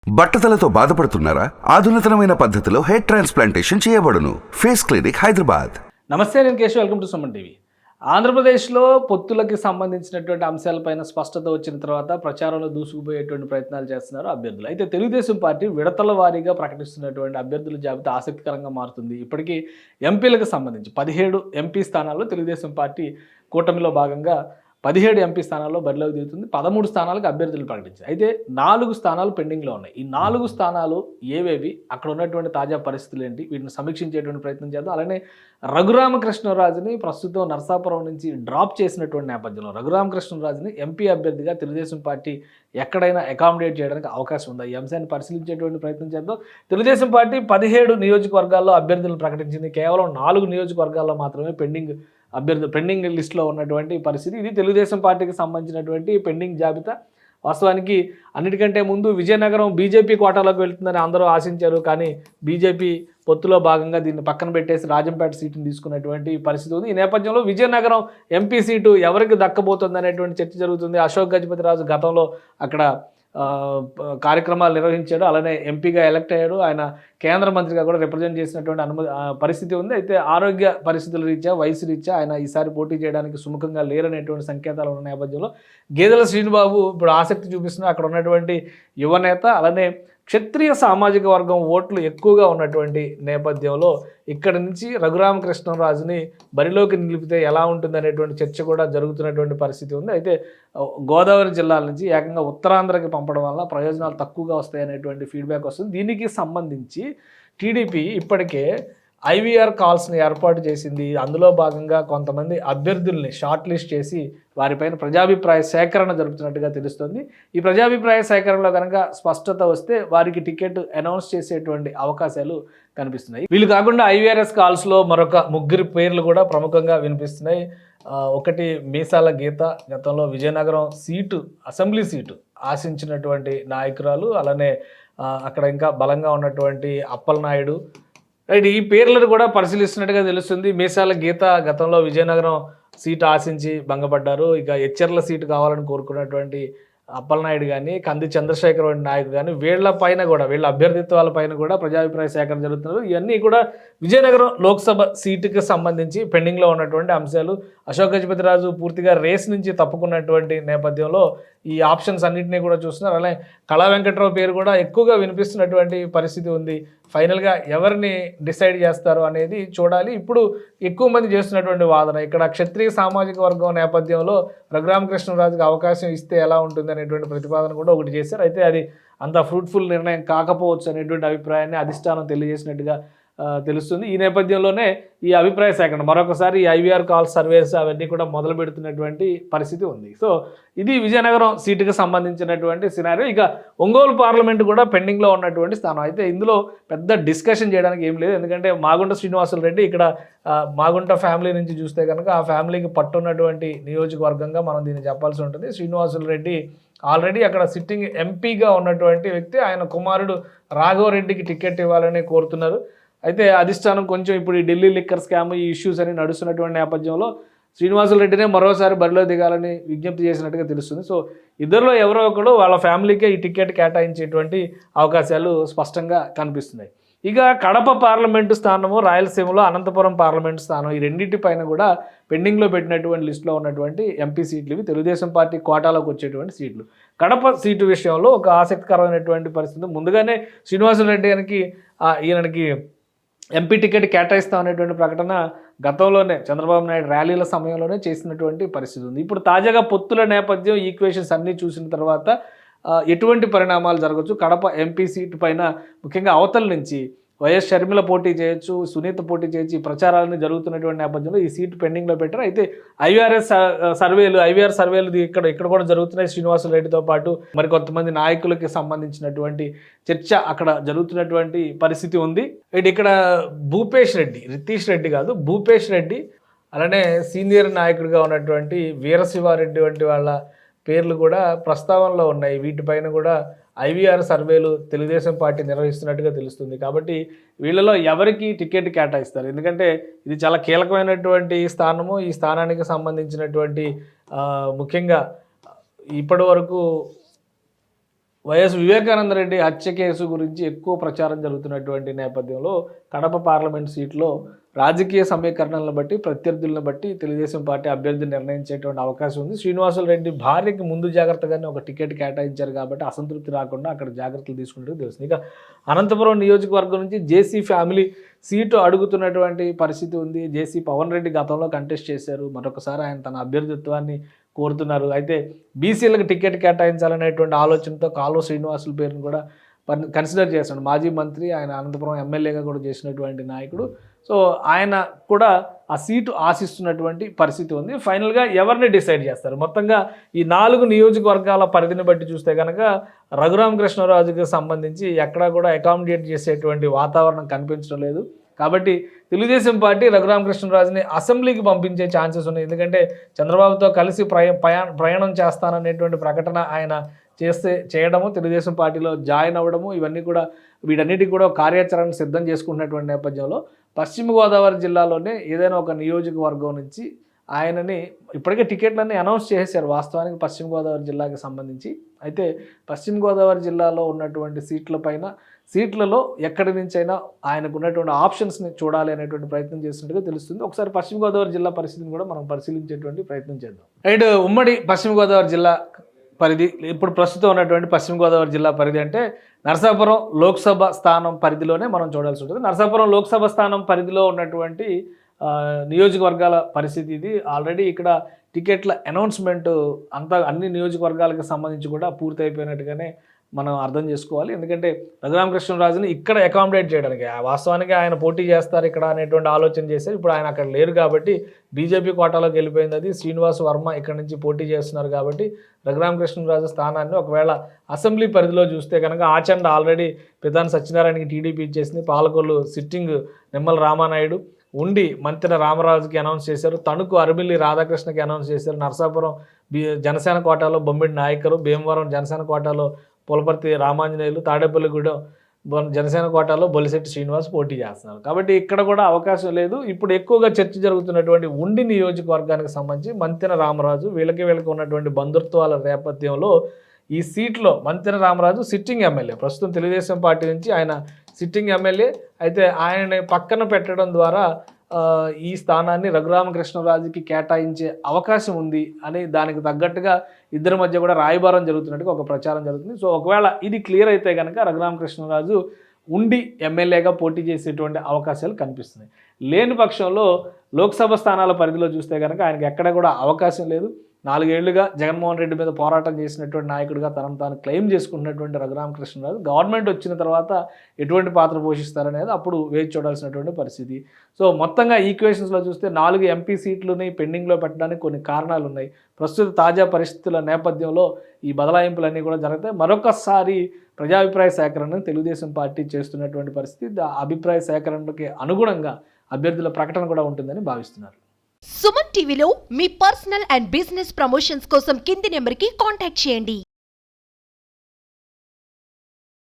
బట్టతలతో బాధపడుతున్నారా? ఆధునితనమైన పద్ధతిలో hair transplantation చేయబడును. Face clinic, Hyderabad. నమస్తే, నేను Keshav. Welcome to Suman TV. ఆంధ్రప్రదేశ్లో పొత్తులకి సంబంధించినటువంటి అంశాలపైన స్పష్టత వచ్చిన తర్వాత ప్రచారంలో దూసుకుపోయేటువంటి ప్రయత్నాలు చేస్తున్నారు అభ్యర్థులు. అయితే తెలుగుదేశం పార్టీ విడతల వారీగా ప్రకటిస్తున్నటువంటి అభ్యర్థుల జాబితా ఆసక్తికరంగా మారుతుంది. ఇప్పటికీ ఎంపీలకు సంబంధించి 17 ఎంపీ స్థానాల్లో తెలుగుదేశం పార్టీ కూటమిలో భాగంగా 17 ఎంపీ స్థానాల్లో బరిలోకి దిగుతుంది. 13 స్థానాలకు అభ్యర్థులు ప్రకటించారు. అయితే 4 స్థానాలు పెండింగ్లో ఉన్నాయి. ఈ 4 స్థానాలు ఏవేవి, అక్కడ ఉన్నటువంటి తాజా పరిస్థితులు ఏంటి, వీటిని సమీక్షించేటువంటి ప్రయత్నం చేద్దాం. అలానే రఘురామకృష్ణరాజుని ప్రస్తుతం నరసాపురం నుంచి డ్రాప్ చేసినటువంటి నేపథ్యంలో రఘురామకృష్ణరాజుని ఎంపీ అభ్యర్థిగా తెలుగుదేశం పార్టీ ఎక్కడైనా అకామిడేట్ చేయడానికి అవకాశం ఉందా? ఈ అంశాన్ని పరిశీలించేటువంటి ప్రయత్నం చేద్దాం. తెలుగుదేశం పార్టీ 17 నియోజకవర్గాల్లో అభ్యర్థులను ప్రకటించింది. కేవలం 4 నియోజకవర్గాల్లో మాత్రమే పెండింగ్ లిస్టులో ఉన్నటువంటి పరిస్థితి. ఇది తెలుగుదేశం పార్టీకి సంబంధించినటువంటి పెండింగ్ జాబితా. వాస్తవానికి అన్నిటికంటే ముందు విజయనగరం బీజేపీ కోటాలోకి వెళ్తుందని అందరూ ఆశించారు. కానీ బీజేపీ పొత్తులో భాగంగా దీన్ని పక్కన పెట్టేసి రాజంపేట సీటును తీసుకున్నటువంటి పరిస్థితి ఉంది. ఈ నేపథ్యంలో విజయనగరం ఎంపీ సీటు ఎవరికి దక్కబోతుంది అనేటువంటి చర్చ జరుగుతుంది. అశోక్ గజపతిరాజు గతంలో అక్కడ కార్యక్రమాలు నిర్వహించాడు. అలానే ఎంపీగా ఎలక్ట్ అయ్యాడు. ఆయన కేంద్ర మంత్రిగా కూడా రిప్రజెంట్ చేసినటువంటి పరిస్థితి ఉంది. అయితే ఆరోగ్య పరిస్థితుల రీత్యా, వయసు రీత్యా ఆయన ఈసారి పోటీ చేయడానికి సుముఖంగా లేరనేటువంటి సంకేతాలు ఉన్న నేపథ్యంలో గేదెల శ్రీనిబాబు ఇప్పుడు ఆసక్తి చూపిస్తున్నారు. అక్కడ ఉన్నటువంటి యువనేత, అలానే క్షత్రియ సామాజిక వర్గం ఓట్లు ఎక్కువగా ఉన్నటువంటి నేపథ్యంలో ఇక్కడి నుంచి రఘురామకృష్ణరాజుని బరిలోకి నిలిపితే ఎలా ఉంటుంది అనేటువంటి చర్చ కూడా జరుగుతున్నటువంటి పరిస్థితి ఉంది. అయితే గోదావరి జిల్లాల నుంచి ఏకంగా ఉత్తరాంధ్రకి పంపడం వల్ల ప్రయోజనాలు తక్కువగా వస్తాయనేటువంటి ఫీడ్బ్యాక్ వస్తుంది. దీనికి సంబంధించి టీడీపీ ఇప్పటికే ఐవీఆర్ కాల్స్ని ఏర్పాటు చేసింది. అందులో భాగంగా కొంతమంది అభ్యర్థుల్ని షార్ట్ లిస్ట్ చేసి వారిపైన ప్రజాభిప్రాయ సేకరణ జరుపుతున్నట్టుగా తెలుస్తుంది. ఈ ప్రజాభిప్రాయ సేకరణలో కనుక స్పష్టత వస్తే వారికి టికెట్ అనౌన్స్ చేసేటువంటి అవకాశాలు కనిపిస్తున్నాయి. వీళ్ళు కాకుండా ఐవీఆర్ఎస్ కాల్స్లో మరొక 3 పేర్లు కూడా ప్రముఖంగా వినిపిస్తున్నాయి. ఒకటి మీసాల గీత, గతంలో విజయనగరం సీటు, అసెంబ్లీ సీటు ఆశించినటువంటి నాయకురాలు. అలానే అక్కడ ఇంకా బలంగా ఉన్నటువంటి అప్పలనాయుడు. రైట్, ఈ పేర్లను కూడా పరిశీలిస్తున్నట్టుగా తెలుస్తుంది. మీసాల గీత గతంలో విజయనగరం సీటు ఆశించి భంగపడ్డారు. ఇక ఎచ్చెర్ల సీటు కావాలని కోరుకున్నటువంటి అప్పలనాయుడు కానీ, కంది చంద్రశేఖర్ వంటి నాయకుడు కానీ, వీళ్ళ అభ్యర్థిత్వాల పైన కూడా ప్రజాభిప్రాయ సేకరణ జరుగుతున్నారు. ఇవన్నీ కూడా విజయనగరం లోక్సభ సీటుకి సంబంధించి పెండింగ్లో ఉన్నటువంటి అంశాలు. అశోక్ గజపతిరాజు పూర్తిగా రేస్ నుంచి తప్పుకున్నటువంటి నేపథ్యంలో ఈ ఆప్షన్స్ అన్నింటినీ కూడా చూస్తున్నారు. అలానే కళా వెంకట్రావు పేరు కూడా ఎక్కువగా వినిపిస్తున్నటువంటి పరిస్థితి ఉంది. ఫైనల్గా ఎవరిని డిసైడ్ చేస్తారు అనేది చూడాలి. ఇప్పుడు ఎక్కువ మంది చేస్తున్నటువంటి వాదన, ఇక్కడ క్షత్రియ సామాజిక వర్గం నేపథ్యంలో రఘురామకృష్ణరాజుకి అవకాశం ఇస్తే ఎలా ఉంటుంది అనేటువంటి ప్రతిపాదన కూడా ఒకటి చేశారు. అయితే అది అంత ఫ్రూట్ఫుల్ నిర్ణయం కాకపోవచ్చు అనేటువంటి అభిప్రాయాన్ని అధిష్టానం తెలియజేసినట్టుగా తెలుస్తుంది. ఈ నేపథ్యంలోనే ఈ అభిప్రాయ సేకరణ మరొకసారి ఈ ఐవీఆర్ కాల్ సర్వేస్ అవన్నీ కూడా మొదలు పెడుతున్నటువంటి పరిస్థితి ఉంది. సో ఇది విజయనగరం సీటుకు సంబంధించినటువంటి సినారియో. ఇక ఒంగోలు పార్లమెంటు కూడా పెండింగ్లో ఉన్నటువంటి స్థానం. అయితే ఇందులో పెద్ద డిస్కషన్ చేయడానికి ఏం లేదు. ఎందుకంటే మాగుంట శ్రీనివాసులు రెడ్డి ఇక్కడ మాగుంట ఫ్యామిలీ నుంచి చూస్తే కనుక ఆ ఫ్యామిలీకి పట్టున్నటువంటి నియోజకవర్గంగా మనం దీన్ని చెప్పాల్సి ఉంటుంది. శ్రీనివాసులు రెడ్డి ఆల్రెడీ అక్కడ సిట్టింగ్ ఎంపీగా ఉన్నటువంటి వ్యక్తి. ఆయన కుమారుడు రాఘవరెడ్డికి టికెట్ ఇవ్వాలని కోరుతున్నారు. అయితే అధిష్టానం కొంచెం ఇప్పుడు ఈ ఢిల్లీ లిక్కర్ స్కామ్, ఈ ఇష్యూస్ అని నడుస్తున్నటువంటి నేపథ్యంలో శ్రీనివాసులు రెడ్డినే మరోసారి బరిలో దిగాలని విజ్ఞప్తి చేసినట్టుగా తెలుస్తుంది. సో ఇద్దరిలో ఎవరో ఒకరు వాళ్ళ ఫ్యామిలీకే ఈ టికెట్ కేటాయించేటువంటి అవకాశాలు స్పష్టంగా కనిపిస్తున్నాయి. ఇక కడప పార్లమెంటు స్థానము, రాయలసీమలో అనంతపురం పార్లమెంటు స్థానం, ఈ రెండింటిపైన కూడా పెండింగ్లో పెట్టినటువంటి లిస్టులో ఉన్నటువంటి ఎంపీ సీట్లు ఇవి. తెలుగుదేశం పార్టీ కోటాలోకి వచ్చేటువంటి సీట్లు. కడప సీటు విషయంలో ఒక ఆసక్తికరమైనటువంటి పరిస్థితి. ముందుగానే శ్రీనివాసులు రెడ్డి ఈయనకి ఎంపీ టికెట్ కేటాయిస్తాం అనేటువంటి ప్రకటన గతంలోనే చంద్రబాబు నాయుడు ర్యాలీల సమయంలోనే చేసినటువంటి పరిస్థితి ఉంది. ఇప్పుడు తాజాగా పొత్తుల నేపథ్యం, ఈక్వేషన్స్ అన్నీ చూసిన తర్వాత ఎటువంటి పరిణామాలు జరగవచ్చు, కడప ఎంపీ సీటు పైన ముఖ్యంగా అవతల నుంచి వైఎస్ షర్మిల పోటీ చేయొచ్చు, సునీత పోటీ చేయొచ్చు, ఈ ప్రచారాలన్నీ జరుగుతున్నటువంటి నేపథ్యంలో ఈ సీటు పెండింగ్లో పెట్టారు. అయితే ఐవీఆర్ సర్వేలు ఇక్కడ కూడా జరుగుతున్నాయి. శ్రీనివాసులు రెడ్డితో పాటు మరి కొంతమంది నాయకులకి సంబంధించినటువంటి చర్చ అక్కడ జరుగుతున్నటువంటి పరిస్థితి ఉంది. ఇక్కడ రితీష్ రెడ్డి కాదు, భూపేష్ రెడ్డి, అలానే సీనియర్ నాయకుడిగా ఉన్నటువంటి వీరశివారెడ్డి వంటి వాళ్ళ పేర్లు కూడా ప్రస్తావనలో ఉన్నాయి. వీటిపైన కూడా ఐవీఆర్ సర్వేలు తెలుగుదేశం పార్టీ నిర్వహిస్తున్నట్టుగా తెలుస్తుంది. కాబట్టి వీళ్ళలో ఎవరికి టికెట్ కేటాయిస్తారు? ఎందుకంటే ఇది చాలా కీలకమైనటువంటి స్థానము. ఈ స్థానానికి సంబంధించినటువంటి ముఖ్యంగా ఇప్పటి వరకు వైఎస్ వివేకానంద రెడ్డి హత్య కేసు గురించి ఎక్కువ ప్రచారం జరుగుతున్నటువంటి నేపథ్యంలో కడప పార్లమెంట్ సీట్లో రాజకీయ సమీకరణలను బట్టి ప్రత్యర్థులను బట్టి తెలుగుదేశం పార్టీ అభ్యర్థిని నిర్ణయించేటువంటి అవకాశం ఉంది. శ్రీనివాసులు రెడ్డి భార్యకి ముందు జాగ్రత్తగానే ఒక టికెట్ కేటాయించారు కాబట్టి అసంతృప్తి రాకుండా అక్కడ జాగ్రత్తలు తీసుకుంటూ తెలుస్తుంది. ఇక అనంతపురం నియోజకవర్గం నుంచి జేసీ ఫ్యామిలీ సీటు అడుగుతున్నటువంటి పరిస్థితి ఉంది. జేసీ పవన్ రెడ్డి గతంలో కంటెస్ట్ చేశారు, మరొకసారి ఆయన తన అభ్యర్థిత్వాన్ని కోరుతున్నారు. అయితే బీసీలకు టికెట్ కేటాయించాలనేటువంటి ఆలోచనతో కాలువ శ్రీనివాసుల పేరును కూడా కన్సిడర్ చేస్తున్నాడు. మాజీ మంత్రి, ఆయన అనంతపురం ఎమ్మెల్యేగా కూడా చేసినటువంటి నాయకుడు. సో ఆయన కూడా ఆ సీటు ఆశిస్తున్నటువంటి పరిస్థితి ఉంది. ఫైనల్గా ఎవరిని డిసైడ్ చేస్తారు? మొత్తంగా ఈ 4 నియోజకవర్గాల పరిధిని బట్టి చూస్తే కనుక రఘురామకృష్ణరాజుకి సంబంధించి ఎక్కడా కూడా అకామిడేట్ చేసేటువంటి వాతావరణం కనిపించడం లేదు. కాబట్టి తెలుగుదేశం పార్టీ రఘురామకృష్ణరాజుని అసెంబ్లీకి పంపించే ఛాన్సెస్ ఉన్నాయి. ఎందుకంటే చంద్రబాబుతో కలిసి ప్రయాణం చేస్తాననేటువంటి ప్రకటన ఆయన చేయడము, తెలుగుదేశం పార్టీలో జాయిన్ అవ్వడము, ఇవన్నీ కూడా వీటన్నిటికీ కూడా కార్యాచరణ సిద్ధం చేసుకుంటున్నటువంటి నేపథ్యంలో పశ్చిమ గోదావరి జిల్లాలోనే ఏదైనా ఒక నియోజకవర్గం నుంచి ఆయనని ఇప్పటికే టికెట్లన్నీ అనౌన్స్ చేశారు వాస్తవానికి పశ్చిమ గోదావరి జిల్లాకి సంబంధించి. అయితే పశ్చిమ గోదావరి జిల్లాలో ఉన్నటువంటి సీట్లలో ఎక్కడి నుంచైనా ఆయనకు ఉన్నటువంటి ఆప్షన్స్ని చూడాలి అనేటువంటి ప్రయత్నం చేస్తున్నట్టుగా తెలుస్తుంది. ఒకసారి పశ్చిమ గోదావరి జిల్లా పరిస్థితిని కూడా మనం పరిశీలించేటువంటి ప్రయత్నం చేద్దాం. రైట్, ఉమ్మడి పశ్చిమ గోదావరి జిల్లా పరిధి, ఇప్పుడు ప్రస్తుతం ఉన్నటువంటి పశ్చిమ గోదావరి జిల్లా పరిధి అంటే నరసాపురం లోక్సభ స్థానం పరిధిలోనే మనం చూడాల్సి ఉంటుంది. నరసాపురం లోక్సభ స్థానం పరిధిలో ఉన్నటువంటి నియోజకవర్గాల పరిస్థితి ఇది. ఆల్రెడీ ఇక్కడ టికెట్ల అనౌన్స్మెంట్ అంతా అన్ని నియోజకవర్గాలకు సంబంధించి కూడా పూర్తి అయిపోయినట్టుగానే మనం అర్థం చేసుకోవాలి. ఎందుకంటే రఘురామకృష్ణరాజుని ఇక్కడ అకామిడేట్ చేయడానికి వాస్తవానికి ఆయన పోటీ చేస్తారు ఇక్కడ అనేటువంటి ఆలోచన చేశారు. ఇప్పుడు ఆయన అక్కడ లేరు కాబట్టి బీజేపీ కోటాలోకి వెళ్ళిపోయింది. అది శ్రీనివాస్ వర్మ ఇక్కడ నుంచి పోటీ చేస్తున్నారు కాబట్టి రఘురామకృష్ణరాజు స్థానాన్ని ఒకవేళ అసెంబ్లీ పరిధిలో చూస్తే కనుక ఆచండ ఆల్రెడీ పితాని సత్యనారాయణకి టీడీపీ ఇచ్చేసింది. పాలకొల్లు సిట్టింగ్ నిమ్మల రామానాయుడు, ఉండి మంత్రి రామరాజుకి అనౌన్స్ చేశారు, తణుకు అరబిల్లి రాధాకృష్ణకి అనౌన్స్ చేశారు, నరసాపురం జనసేన కోటాలో బొమ్మిడి నాయకరు, భీమవరం జనసేన కోటాలో పులపర్తి రామాంజనేయులు, తాడేపల్లిగూడెం జనసేన కోటాలో బొలిశెట్టి శ్రీనివాస్ పోటీ చేస్తున్నారు. కాబట్టి ఇక్కడ కూడా అవకాశం లేదు. ఇప్పుడు ఎక్కువగా చర్చ జరుగుతున్నటువంటి ఉండి నియోజకవర్గానికి సంబంధించి మంతెన రామరాజు, వీళ్ళకి ఉన్నటువంటి బంధుత్వాల నేపథ్యంలో ఈ సీట్లో మంతెన రామరాజు సిట్టింగ్ ఎమ్మెల్యే, ప్రస్తుతం తెలుగుదేశం పార్టీ నుంచి ఆయన సిట్టింగ్ ఎమ్మెల్యే. అయితే ఆయనని పక్కన పెట్టడం ద్వారా ఈ స్థానాన్ని రఘురామకృష్ణరాజుకి కేటాయించే అవకాశం ఉంది అని దానికి తగ్గట్టుగా ఇద్దరి మధ్య కూడా రాయబారం జరుగుతున్నట్టుగా ఒక ప్రచారం జరుగుతుంది. సో ఒకవేళ ఇది క్లియర్ అయితే కనుక రఘురామకృష్ణరాజు ఉండి ఎమ్మెల్యేగా పోటీ చేసేటువంటి అవకాశాలు కనిపిస్తున్నాయి. లేని పక్షంలో లోక్సభ స్థానాల పరిధిలో చూస్తే కనుక ఆయనకి ఎక్కడ కూడా అవకాశం లేదు. 4 ఏళ్లుగా జగన్మోహన్ రెడ్డి మీద పోరాటం చేసినటువంటి నాయకుడిగా తనను తాను క్లెయిమ్ చేసుకున్నటువంటి రఘురామకృష్ణరాజు గవర్నమెంట్ వచ్చిన తర్వాత ఎటువంటి పాత్ర పోషిస్తారనేది అప్పుడు వేచి చూడాల్సినటువంటి పరిస్థితి. సో మొత్తంగా ఈక్వేషన్స్లో చూస్తే 4 ఎంపీ సీట్లని పెండింగ్లో పెట్టడానికి కొన్ని కారణాలు ఉన్నాయి. ప్రస్తుత తాజా పరిస్థితుల నేపథ్యంలో ఈ బదలాయింపులన్నీ కూడా జరుగుతాయి. మరొకసారి ప్రజాభిప్రాయ సేకరణను తెలుగుదేశం పార్టీ చేస్తున్నటువంటి పరిస్థితి, అభిప్రాయ సేకరణకి అనుగుణంగా అభ్యర్థుల ప్రకటన కూడా ఉంటుందని భావిస్తున్నారు. సుమన్ టీవీలో మీ పర్సనల్ అండ్ బిజినెస్ ప్రమోషన్స్ కోసం కింది నెంబర్కి కాంటాక్ట్ చేయండి.